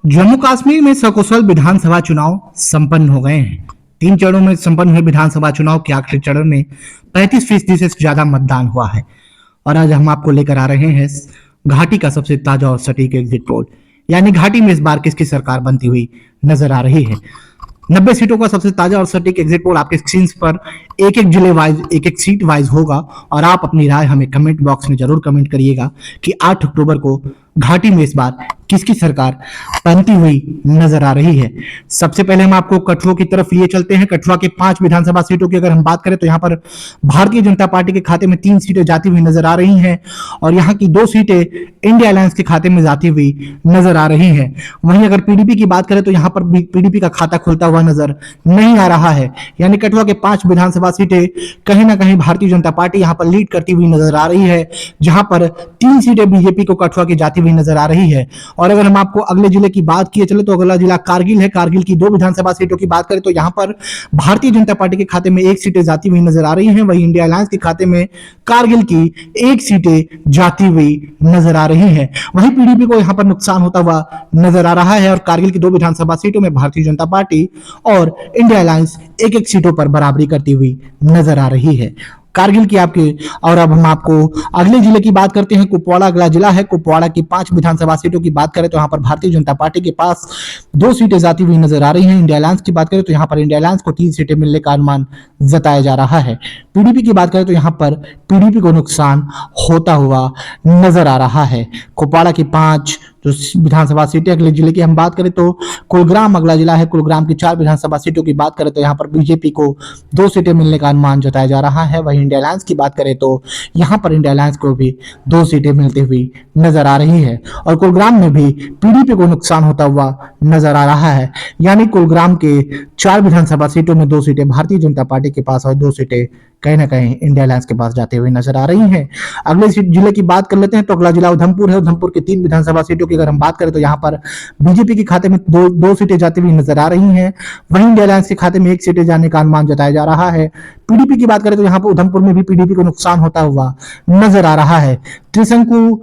जम्मू कश्मीर में सकुशल विधानसभा चुनाव संपन्न हो गए हैं। 3 चरणों में संपन्न हुए विधानसभा चुनाव के आखिरी चरण में 35% से ज्यादा मतदान हुआ है। और आज हम आपको लेकर आ रहे हैं घाटी का सबसे ताजा और सटीक एग्जिट पोल, यानी घाटी में इस बार किसकी सरकार बनती हुई नजर आ रही है। 90 सीटों का सबसे ताजा और सटीक एग्जिट पोल आपके स्क्रीन पर एक एक जिले वाइज, एक एक सीट वाइज होगा। और आप अपनी राय हमें कमेंट बॉक्स में जरूर कमेंट करिएगा कि 8 अक्टूबर को घाटी में इस बार किसकी सरकार बनती हुई नजर आ रही है। सबसे पहले हम आपको कठुआ की तरफ लिए चलते हैं। कठुआ के 5 विधानसभा सीटों की अगर हम बात करें तो यहाँ पर भारतीय जनता पार्टी के खाते में 3 सीटें जाती हुई नजर आ रही हैं और यहाँ की 2 सीटें इंडिया अलायंस के खाते में जाती हुई नजर आ रही हैं। वहीं अगर पीडीपी की बात करें तो यहाँ पर पीडीपी का खाता खुलता हुआ नजर नहीं आ रहा है, यानी कठुआ के 5 विधानसभा सीटें कहीं ना कहीं भारतीय जनता पार्टी यहाँ पर लीड करती हुई नजर आ रही है, जहां पर 3 सीटें बीजेपी को कठुआ की जाती हुई नजर आ रही है। और अगर हम आपको अगले जिले की बात किए चले तो अगला जिला कारगिल है। कारगिल की 2 विधानसभा सीटों की बात करें तो यहाँ पर भारतीय जनता पार्टी के खाते में 1 सीटें जाती हुई नजर आ रही हैं। वहीं इंडिया अलायंस के खाते में कारगिल की 1 सीटें जाती हुई नजर आ रही है। वहीं पीडीपी को यहाँ पर नुकसान होता हुआ नजर आ रहा है और कारगिल की 2 विधानसभा सीटों में भारतीय जनता पार्टी और इंडिया अलायंस एक एक सीटों पर बराबरी करती हुई नजर आ रही है कारगिल की आपके। और अब हम आपको अगले जिले की बात करते हैं। कुपवाड़ा अगला जिला है। कुपवाड़ा की 5 विधानसभा सीटों की बात करें तो यहाँ पर भारतीय जनता पार्टी के पास 2 सीटें जाती हुई नजर आ रही हैं। इंडिया अलायंस की बात करें तो यहाँ पर इंडिया अलायंस को 3 सीटें मिलने का अनुमान जताया जा रहा है। पीडीपी की बात करें तो यहाँ पर पीडीपी को नुकसान होता हुआ नजर आ रहा है। कुपवाड़ा की 5 जो विधानसभा सीटें, अगले जिले की हम बात करें तो कुलग्राम अगला जिला है। कुलग्राम की 4 विधानसभा सीटों की बात करें तो यहाँ पर बीजेपी को 2 सीटें मिलने का अनुमान जताया जा रहा है। वहीं इंडिया अलायंस की बात करें तो यहाँ पर इंडिया अलायंस को भी 2 सीटें मिलती हुई नजर आ रही है और कुलग्राम में भी पीडीपी को नुकसान होता हुआ नजर आ रहा है, यानी कुलग्राम के 4 विधानसभा सीटों में 2 सीटें भारतीय जनता पार्टी के पास और 2 सीटें कहीं ना कहीं इंडिया अलायंस के पास जाते हुए नजर आ रही हैं। अगले जिले की बात कर लेते हैं तो अगला जिला उधमपुर है। उधमपुर की 3 विधानसभा सीटों की अगर हम बात करें तो यहाँ पर बीजेपी के खाते में दो सीटें जाती हुई नजर आ रही हैं। वहीं इंडिया अलायंस के खाते में 1 सीटें जाने का अनुमान जताया जा रहा है। पीडीपी की बात करें तो यहाँ पर उधमपुर में भी पीडीपी को नुकसान होता हुआ नजर आ रहा है। त्रिशंकु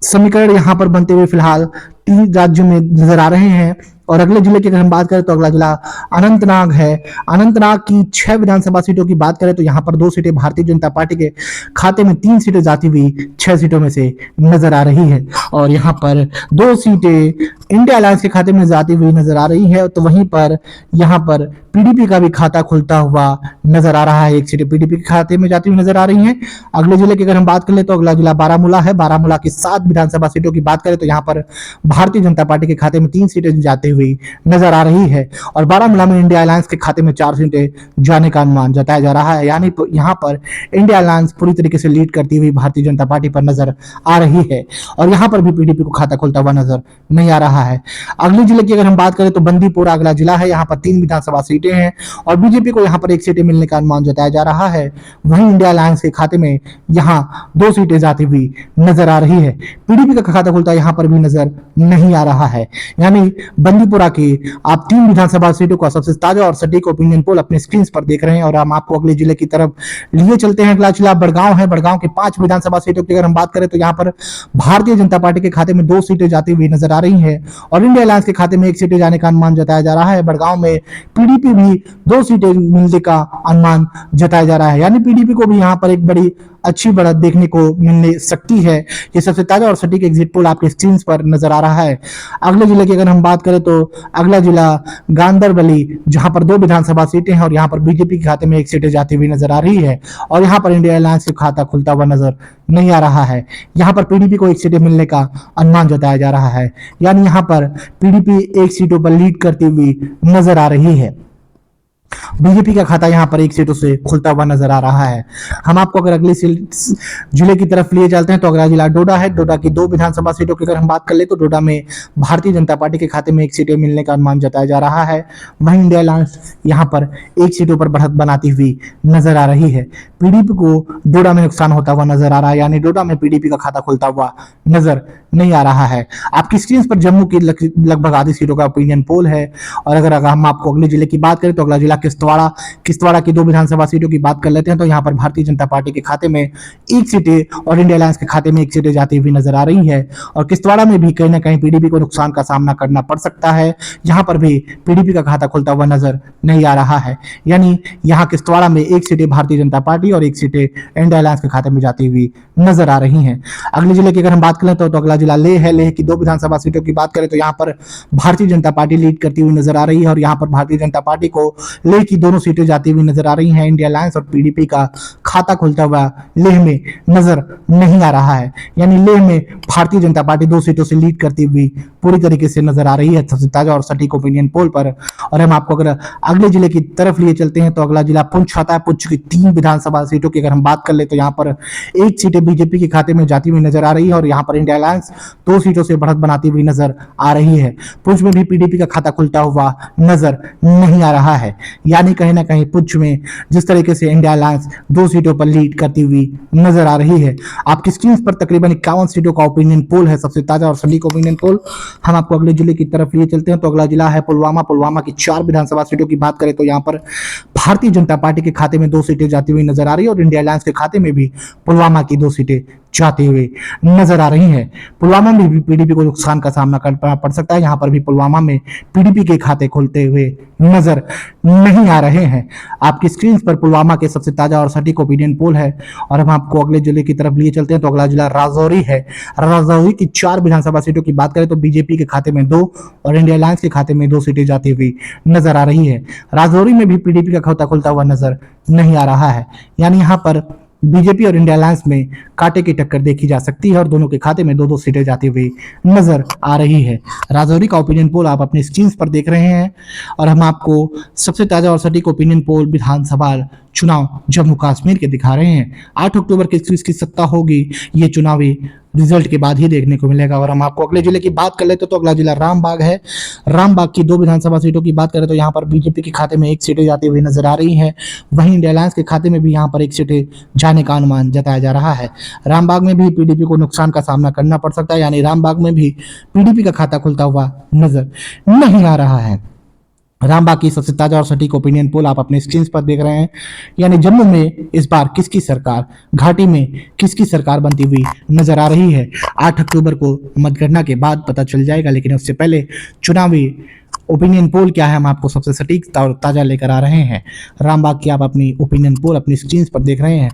समीकरण यहाँ पर बनते हुए फिलहाल 3 राज्यों में नजर आ रहे हैं। और अगले जिले की अगर हम बात करें तो अगला जिला अनंतनाग है। अनंतनाग की 6 विधानसभा सीटों की बात करें तो यहाँ पर 2 सीटें भारतीय जनता पार्टी के खाते में 3 सीटें जाती हुई 6 सीटों में से नजर आ रही है और यहाँ पर 2 सीटें इंडिया अलायंस के खाते में जाती हुई नजर आ रही है। तो वहीं पर यहाँ पर पीडीपी का भी खाता खुलता हुआ नजर आ रहा है। 1 सीटें पीडीपी के खाते में जाती हुई नजर आ रही हैं। अगले जिले की अगर हम बात कर ले तो अगला जिला बारामूला है। बारामूला की 7 विधानसभा सीटों की बात करें तो यहाँ पर भारतीय जनता पार्टी के खाते में 3 सीटें जाती हुई नजर आ रही है और बारामूला में इंडिया अलायंस के खाते में 4 सीटें जाने का अनुमान जताया जा रहा है, यानी यहाँ पर इंडिया अलायंस पूरी तरीके से लीड करती हुई भारतीय जनता पार्टी पर नजर आ रही है और यहाँ पर भी पीडीपी को खाता खुलता हुआ नजर नहीं आ रहा है। अगले जिले की अगर हम बात करें तो बंदीपुरा अगला जिला है। यहाँ पर 3 विधानसभा सीटें हैं और बीजेपी को यहाँ पर 1 सीटें मिलने का अनुमान जताया जा रहा है। वहीं इंडिया अलायंस के खाते में यहाँ 2 सीटें जाती हुई नजर आ रही है। पीडीपी का खाता खुलता यहाँ पर भी नजर नहीं आ रहा है, यानी बंदीपुरा की आप 3 विधानसभा सीटों का सबसे ताजा और सटीक ओपिनियन पोल अपने स्क्रीन पर देख रहे हैं। और हम आपको अगले जिले की तरफ लिए चलते हैं। अगला जिला बड़गांव है। बड़गांव के 5 विधानसभा सीटों की अगर हम बात करें तो यहाँ पर भारतीय जनता पार्टी के खाते में 2 सीटें जाती हुई नजर आ रही है और इंडिया अलायंस के खाते में 1 सीटें जाने का अनुमान जताया जा रहा है। बड़गांव में पीडीपी भी 2 सीटें मिलने का अनुमान जताया जा रहा है, यानी पीडीपी को भी यहाँ पर एक बड़ी अच्छी बढ़त देखने को मिलने सकती है। ये सबसे ताजा और सटीक एग्जिट पोल आपके स्क्रीन पर नजर आ रहा है। अगले जिले की अगर हम बात करें तो अगला जिला गांधरबली, जहां पर 2 विधानसभा सीटें हैं और यहाँ पर बीजेपी के खाते में 1 सीटें जाती हुई नजर आ रही है और यहाँ पर इंडिया अलायंस का खाता खुलता हुआ नजर नहीं आ रहा है। यहाँ पर पीडीपी को 1 सीटें मिलने का अनुमान जताया जा रहा है, यानी यहाँ पर पीडीपी 1 सीटों पर लीड करती हुई नजर आ रही है। बीजेपी का खाता यहाँ पर 1 सीटों से खुलता हुआ नजर आ रहा है। हम आपको अगर अगले जिले की तरफ लिए चलते हैं तो अगला जिला डोडा है। डोडा की 2 विधानसभा सीटों की अगर हम बात कर ले तो डोडा में भारतीय जनता पार्टी के खाते में 1 सीटें मिलने का अनुमान जताया जा रहा है। वहीं इंडिया अलायंस यहाँ पर 1 सीटों पर बढ़त बनाती हुई नजर आ रही है। पीडीपी को डोडा में नुकसान होता हुआ नजर आ रहा है, यानी डोडा में पीडीपी का खाता खुलता हुआ नजर नहीं आ रहा है। आपकी स्क्रीन पर जम्मू की लगभग आधी सीटों का ओपिनियन पोल है। और अगर हम आपको अगले जिले की बात करें तो अगला जिला किश्तवाड़ा की 2 विधानसभा सीटों की बात कर लेते हैं तो यहाँ पर भारतीय जनता पार्टी के खाते में 1 सीटें और इंडिया अलायंस के खाते में 1 सीटें जाती हुई नजर आ रही है। और किश्तवाड़ा में भी कहीं ना कहीं पीडीपी को नुकसान का सामना करना पड़ सकता है। यहाँ पर भी पीडीपी का खाता खुलता हुआ नजर नहीं आ रहा है। यानी यहाँ किश्तवाड़ा में 1 सीटें भारतीय जनता पार्टी और 1 सीटें इंडिया अलायंस के खाते में जाती हुई नजर आ रही हैं। अगले जिले की अगर हम बात करें तो अगला जिला लेह है। लेह की 2 विधानसभा सीटों की बात करें तो यहाँ पर भारतीय जनता पार्टी लीड करती हुई नजर आ रही है और यहाँ पर भारतीय जनता पार्टी को लेह की दोनों सीटें जाती हुई नजर आ रही हैं। इंडिया अलायंस और पीडीपी का खाता खुलता हुआ लेह में नजर नहीं आ रहा है। यानी लेह में भारतीय जनता पार्टी 2 सीटों से लीड करती हुई पूरी तरीके से नजर आ रही है सबसे ताजा और सटीक ओपिनियन पोल पर। और हम आपको अगर अगले जिले की तरफ लिए चलते हैं तो अगला जिला पुंछ आता है। पुंछ की 3 विधानसभा सीटों की अगर हम बात कर ले तो यहाँ पर 1 सीटें बीजेपी के खाते में जाती हुई नजर आ रही है और यहाँ पर इंडिया अलायंस 2 सीटों से बढ़त बनाती हुई नजर आ रही है। पुंछ में भी पीडीपी का खाता खुलता हुआ नजर नहीं आ रहा है। यानी कहीं ना कहीं पुंछ में जिस तरीके से इंडिया अलायंस 2 सीटों पर लीड करती हुई नजर आ रही है। आपकी स्क्रीन पर तकरीबन 51 सीटों का ओपिनियन पोल है, सबसे ताजा और सटीक ओपिनियन पोल। हम आपको अगले जिले की तरफ लिए चलते हैं तो अगला जिला है पुलवामा। पुलवामा की 4 विधानसभा सीटों की बात करें तो यहाँ पर भारतीय जनता पार्टी के खाते में 2 सीटें जाती हुई नजर आ रही है और इंडिया अलायंस के खाते में भी पुलवामा की 2 सीटें जाती हुई नजर आ रही है। पुलवामा में भी पीडीपी को नुकसान का सामना करना पड़ सकता है। यहाँ पर भी पुलवामा में पीडीपी के खाते खुलते हुए नजर नहीं आ रहे हैं। आपकी स्क्रीन पर पुलवामा के सबसे ताजा और सटीक ओपिनियन पोल है और हम आपको अगले जिले की तरफ लिए चलते हैं तो अगला जिला राजौरी है। राजौरी की 4 विधानसभा सीटों की बात करें तो बीजेपी के खाते में 2 और इंडिया अलायंस के खाते में 2 सीटें जाती हुई नजर आ रही है। राजौरी में भी पीडीपी का खाता खुलता हुआ नजर नहीं आ रहा है। यानी यहाँ पर बीजेपी और इंडिया अलायंस में कांटे की टक्कर देखी जा सकती है और दोनों के खाते में 2-2 सीटें जाती हुई नजर आ रही है। राजौरी का ओपिनियन पोल आप अपनी स्क्रीन पर देख रहे हैं और हम आपको सबसे ताजा और सटीक ओपिनियन पोल विधानसभा चुनाव जम्मू कश्मीर के दिखा रहे हैं। 8 अक्टूबर को किसकी सत्ता होगी ये चुनावी रिजल्ट के बाद ही देखने को मिलेगा। और हम आपको अगले जिले की बात कर लेते तो अगला जिला रामबाग है। रामबाग की 2 विधानसभा सीटों की बात करें तो यहाँ पर बीजेपी के खाते में 1 सीटें जाती हुई नजर आ रही है। वहीं इंडिया अलायंस के खाते में भी यहाँ पर 1 सीटें जाने का अनुमान जताया जा रहा है। रामबाग में भी पीडीपी को नुकसान का सामना करना पड़ सकता है। यानी रामबाग में भी पीडीपी का खाता खुलता हुआ नजर नहीं आ रहा है। रामबाग की सबसे ताजा और सटीक ओपिनियन पोल आप अपने स्क्रीन पर देख रहे हैं। यानी जम्मू में इस बार किसकी सरकार, घाटी में किसकी सरकार बनती हुई नजर आ रही है 8 अक्टूबर को मतगणना के बाद पता चल जाएगा। लेकिन उससे पहले चुनावी ओपिनियन पोल क्या है हम आपको सबसे सटीक और ताजा लेकर आ रहे हैं। रामबाग की आप अपनी ओपिनियन पोल अपनी स्क्रीन पर देख रहे हैं।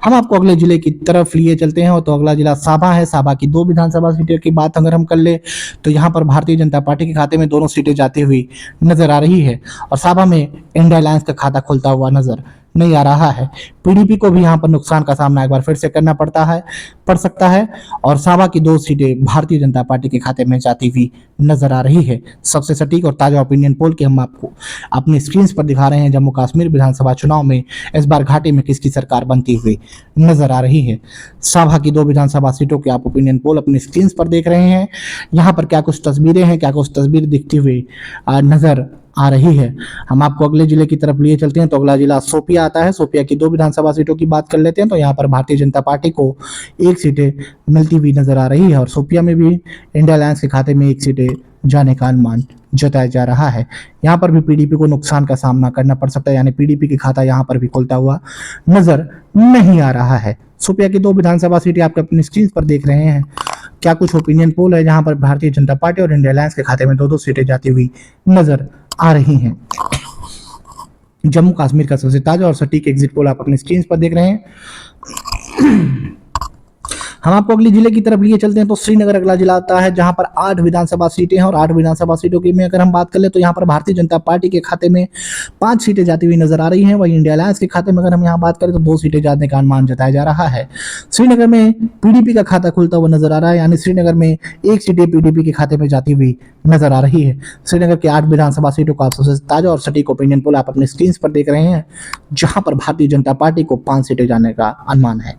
हम आपको अगले जिले की तरफ लिए चलते हैं तो अगला जिला साभा है। साभा की 2 विधानसभा सीटों की बात अगर हम कर ले तो यहाँ पर भारतीय जनता पार्टी के खाते में दोनों सीटें जाती हुई नजर आ रही है और साभा में इंडिया अलायंस का खाता खुलता हुआ नजर नहीं आ रहा है। पीडीपी को भी यहाँ पर नुकसान का सामना एक बार फिर से करना पड़ सकता है और साभा की 2 सीटें भारतीय जनता पार्टी के खाते में जाती हुई नजर आ रही है। सबसे सटीक और ताजा ओपिनियन पोल के हम आपको अपनी स्क्रीन पर दिखा रहे हैं। जम्मू कश्मीर विधानसभा चुनाव में इस बार घाटी में किसकी सरकार बनती हुई नजर आ रही है। साभा की 2 विधानसभा सीटों के आप ओपिनियन पोल अपनी स्क्रीन पर देख रहे हैं। यहाँ पर क्या कुछ तस्वीरें हैं, क्या कुछ तस्वीर दिखती हुई नजर आ रही है। हम आपको अगले जिले की तरफ लिए चलते हैं तो अगला जिला शोपिया आता है। शोपिया की 2 विधानसभा सीटों की बात कर लेते हैं तो यहाँ पर भारतीय जनता पार्टी को 1 सीटें मिलती हुई नजर आ रही है और शोपिया में भी इंडिया अलायंस के खाते में 1 सीटें जाने का अनुमान जताया जा रहा है। यहाँ पर भी पीडीपी को नुकसान का सामना करना पड़ सकता है। यानी पीडीपी के खाता यहाँ पर भी खुलता हुआ नजर नहीं आ रहा है। शोपिया की 2 विधानसभा सीटें आप अपनी स्क्रीन पर देख रहे हैं। क्या कुछ ओपिनियन पोल है जहां पर भारतीय जनता पार्टी और इंडिया अलायंस के खाते में 2-2 सीटें जाती हुई नजर आ रही हैं। जम्मू कश्मीर का सबसे ताजा और सटीक एग्जिट पोल आप अपनी स्क्रीन पर देख रहे हैं। हम आपको अगले जिले की तरफ लिए चलते हैं तो श्रीनगर अगला जिला आता है जहां पर 8 विधानसभा सीटें हैं और 8 विधानसभा सीटों की में अगर हम बात कर ले तो यहाँ पर भारतीय जनता पार्टी के खाते में 5 सीटें जाती हुई नजर आ रही हैं। वहीं इंडिया अलायंस के खाते में अगर हम यहाँ बात करें तो 2 सीटें जाने का अनुमान जताया जा रहा है। श्रीनगर में पीडीपी का खाता खुलता हुआ नजर आ रहा है। यानी श्रीनगर में 1 सीटें पीडीपी के खाते में जाती हुई नजर आ रही है। श्रीनगर के 8 विधानसभा सीटों का सबसे ताजा और सटीक ओपिनियन पोल आप अपने स्क्रीन पर देख रहे हैं जहां पर भारतीय जनता पार्टी को 5 सीटें जाने का अनुमान है।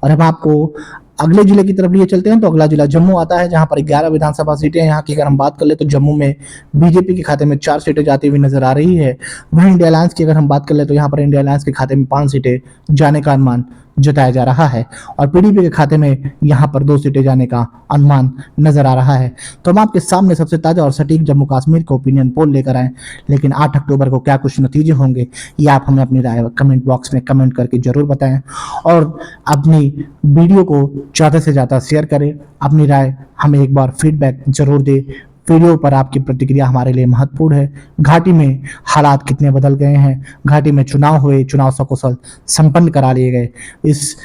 और हम आपको अगले जिले की तरफ लिए चलते हैं तो अगला जिला जम्मू आता है जहां पर 11 विधानसभा सीटें। यहाँ की अगर हम बात कर ले तो जम्मू में बीजेपी के खाते में 4 सीटें जाती हुई नजर आ रही है। वहीं इंडिया अलायंस की अगर हम बात कर ले तो यहाँ पर इंडिया अलायंस के खाते में 5 सीटें जाने का अनुमान जताया जा रहा है और पीडीपी के खाते में यहां पर 2 सीटें जाने का अनुमान नजर आ रहा है। तो हम आपके सामने सबसे ताजा और सटीक जम्मू कश्मीर का ओपिनियन पोल लेकर आए, लेकिन 8 अक्टूबर को क्या कुछ नतीजे होंगे ये आप हमें अपनी राय कमेंट बॉक्स में कमेंट करके जरूर बताएं और अपनी वीडियो को ज़्यादा से ज़्यादा शेयर करें। अपनी राय हमें एक बार फीडबैक जरूर दें। वीडियो पर आपकी प्रतिक्रिया हमारे लिए महत्वपूर्ण है। घाटी में हालात कितने बदल गए हैं, घाटी में चुनाव हुए, चुनाव सकुशल संपन्न करा लिए गए। इस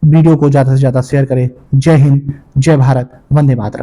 वीडियो को ज़्यादा से ज़्यादा शेयर करें। जय हिंद, जय भारत, वंदे मातरम।